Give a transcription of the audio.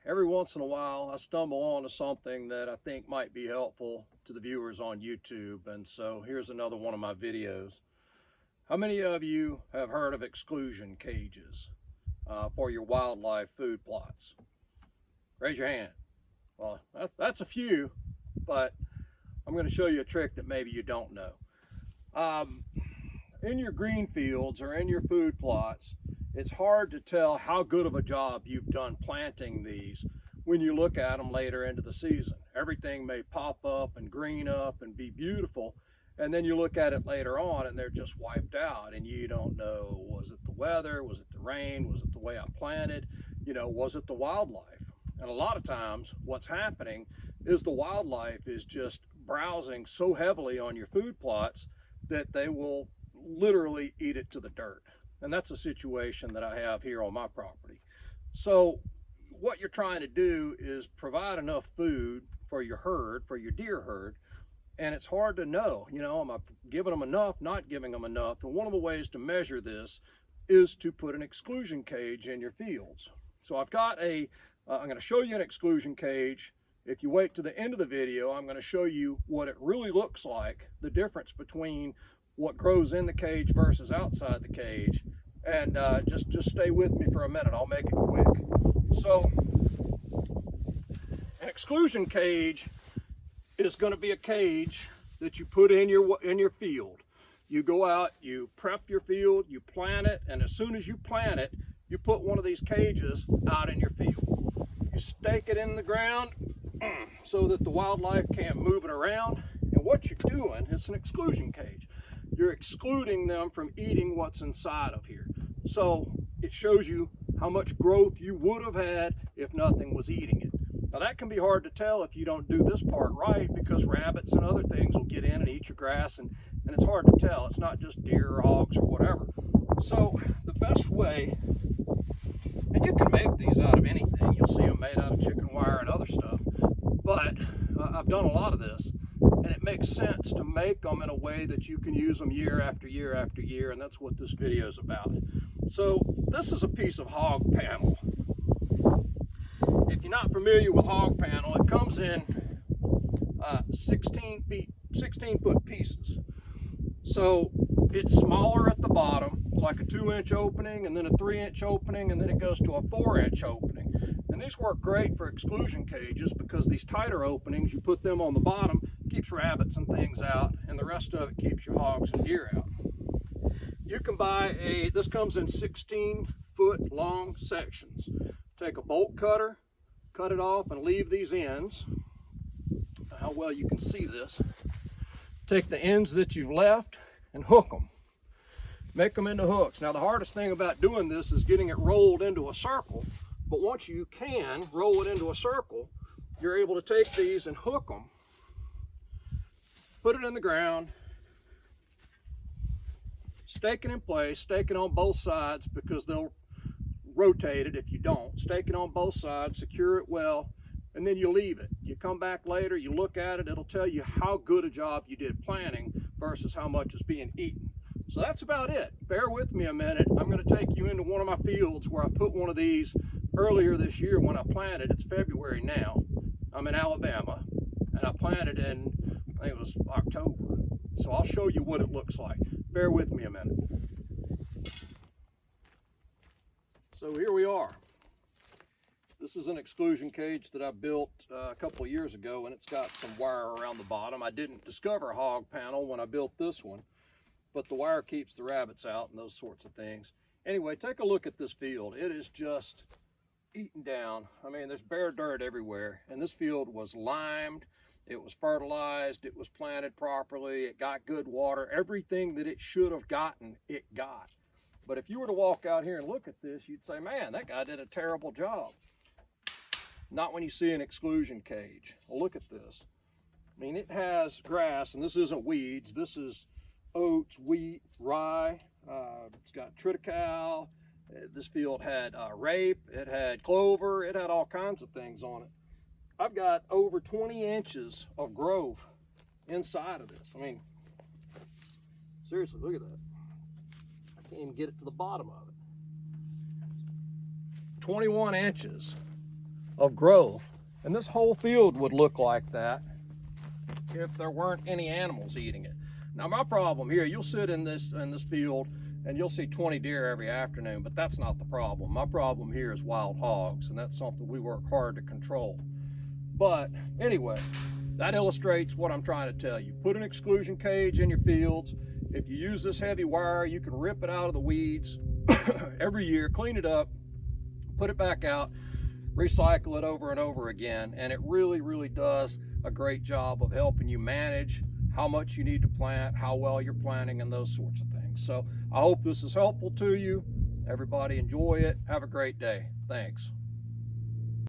Every once in a while I stumble onto something that I think might be helpful to the viewers on YouTube, and so here's another one of my videos. How many of you have heard of exclusion cages for your wildlife food plots? Raise your hand. Well, that's a few, but I'm going to show you a trick that maybe you don't know. In your green fields or in your food plots, it's hard to tell how good of a job you've done planting these when you look at them later into the season. Everything may pop up and green up and be beautiful, and then you look at it later on and they're just wiped out, and you don't know, was it the weather, was it the rain, was it the way I planted, was it the wildlife? And a lot of times what's happening is the wildlife is just browsing so heavily on your food plots that they will literally eat it to the dirt. And that's a situation that I have here on my property. So what you're trying to do is provide enough food for your herd, for your deer herd, and it's hard to know, am I giving them enough, not giving them enough? And one of the ways to measure this is to put an exclusion cage in your fields. So I've got I'm going to show you an exclusion cage. If you wait to the end of the video, I'm going to show you what it really looks like, the difference between what grows in the cage versus outside the cage. And just stay with me for a minute. I'll make it quick. So an exclusion cage is going to be a cage that you put in your field. You go out, you prep your field, you plant it, and as soon as you plant it, you put one of these cages out in your field. You stake it in the ground so that the wildlife can't move it around. And what you're doing is an exclusion cage. You're excluding them from eating what's inside of here. So it shows you how much growth you would have had if nothing was eating it. Now that can be hard to tell if you don't do this part right, because rabbits and other things will get in and eat your grass, and it's hard to tell. It's not just deer or hogs or whatever. So the best way, and you can make these out of anything. You'll see them made out of chicken wire and other stuff. But I've done a lot of this, and it makes sense to make them in a way that you can use them year after year after year, and that's what this video is about. So this is a piece of hog panel. If you're not familiar with hog panel, it comes in 16-foot pieces. So it's smaller at the bottom. It's like a 2-inch opening, and then a 3-inch opening, and then it goes to a 4-inch opening. And these work great for exclusion cages because these tighter openings, you put them on the bottom, keeps rabbits and things out, and the rest of it keeps your hogs and deer out. You can buy this comes in 16-foot long sections. Take a bolt cutter, cut it off and leave these ends. How well you can see this. Take the ends that you've left and hook them. Make them into hooks. Now the hardest thing about doing this is getting it rolled into a circle, but once you can roll it into a circle, you're able to take these and hook them, put it in the ground, stake it in place, stake it on both sides because they'll rotate it if you don't. Stake it on both sides, secure it well, and then you leave it. You come back later, you look at it, it'll tell you how good a job you did planting versus how much is being eaten. So that's about it. Bear with me a minute. I'm going to take you into one of my fields where I put one of these earlier this year when I planted. It's February now. I'm in Alabama, and I planted in, I think it was October. So I'll show you what it looks like. Bear with me a minute. So here we are. This is an exclusion cage that I built a couple of years ago, and it's got some wire around the bottom. I didn't discover a hog panel when I built this one, but the wire keeps the rabbits out and those sorts of things. Anyway, take a look at this field. It is just eaten down. I mean, there's bare dirt everywhere, and this field was limed, it was fertilized, it was planted properly, it got good water. Everything that it should have gotten, it got. But if you were to walk out here and look at this, you'd say, man, that guy did a terrible job. Not when you see an exclusion cage. Well, look at this. I mean, it has grass, and this isn't weeds. This is oats, wheat, rye. It's got triticale. This field had rape. It had clover. It had all kinds of things on it. I've got over 20 inches of growth inside of this. I mean, seriously, look at that. I can't even get it to the bottom of it. 21 inches of growth. And this whole field would look like that if there weren't any animals eating it. Now my problem here, you'll sit in this field and you'll see 20 deer every afternoon, but that's not the problem. My problem here is wild hogs, and that's something we work hard to control. But anyway, that illustrates what I'm trying to tell you. Put an exclusion cage in your fields. If you use this heavy wire, you can rip it out of the weeds every year, clean it up, put it back out, recycle it over and over again, and it really, really does a great job of helping you manage how much you need to plant, how well you're planting, and those sorts of things. So I hope this is helpful to you. Everybody enjoy it. Have a great day. Thanks.